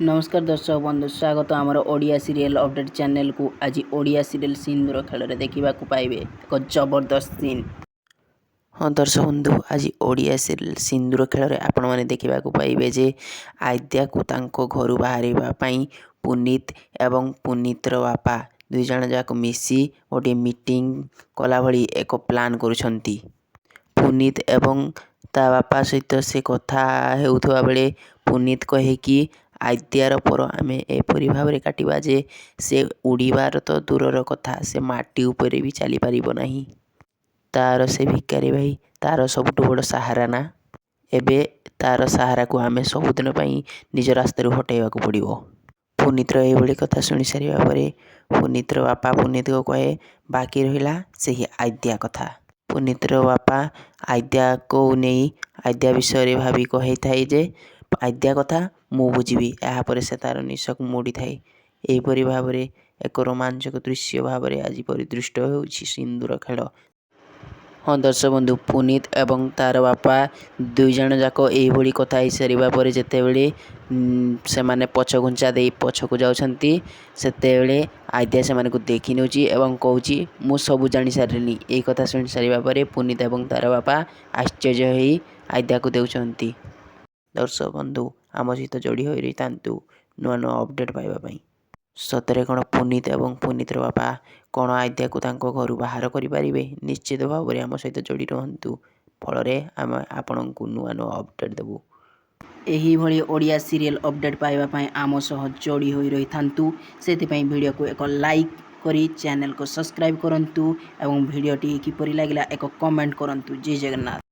नमस्कार दर्शक बंधु स्वागत आमर ओडिया सीरियल अपडेट चैनल को। आज ओडिया सीरियल सिंदूर खेल देखा पाइबे एक जबरदस्त सीन। हाँ दर्शक बंधु आज ओडिया सीरियल सिंदूर खेल आपण मैंने देखा पाइबे जे आद्या को तांको घर बाहर पुनीत एवं पुनीतर बापा दुई जन जाक मिसी गोटे मीटिंग कला भली एक प्लान करुछंती। पुनीत एवं ता बापा सहित से कथा हेउथुवा बेले पुनीत कहे कि आद्यार पर आमे एपरी भाव काटिबा जे से उड़ीबार तो दूरर कथा से माटी उपरे भी चली पारिबो नाही। तार से भिकारी भाई तार सबुठ बड़ सहारा ना। एबे तार सहारा को आमे सबुदिन पई निज रास्ता हटाइबाकू पड़िबो। पुनीतर एभली कथा शुणी सारिबा परे पुनीतर बापा पुनीत को कहे बाकी रहिला सेही आद्या कथा। पुनीतर बापा आद्या को नहीं आद्या विषय भावी कही थाए जे आद्या कथा मु बुझी यापर से तार निशक मोड़ी थाए। एपरी भाव एक रोमांचक दृश्य भाव आज परिदृष्ट होउछि सिंदूर खेल। हाँ दर्शक बंधु पुनीत एवं तार बापा दुई जन जाक यही कथा हो सारिबा परे जेतेबेले से माने पछ घुंचा दे पछकू जाउछंती सेतेबेले आद्या से माने को देखि नउछि एवं कहउछि मु सब जानि सारिनी। एई कथा सुनि सारिबा परे पुनीत एवं तार बापा आश्चर्य होई आद्या को देउछंती। दर्शक बंधु आम सहित जोड़ी होई रहितांतु नुआ नुआ अपडेट पाइबा पई। सतरे कौन पुनीत एवं पुनीतर बापा कौन आद्या को तांको घर बाहर करें निश्चित भाव में आम सहित जोड़ी रुहतु। फल आम आपण को नुआ नुआ अपडेट देबू। यही भली ओडिया सीरियल अपडेट पाइबा आम सह जोड़ी होई रहितांतु। सेथिपई वीडियो को एक लाइक करी चैनल को सब्सक्राइब करंतु एवं वीडियोटी किपरि लागिला एक कमेंट करंतु। जय जगन्नाथ।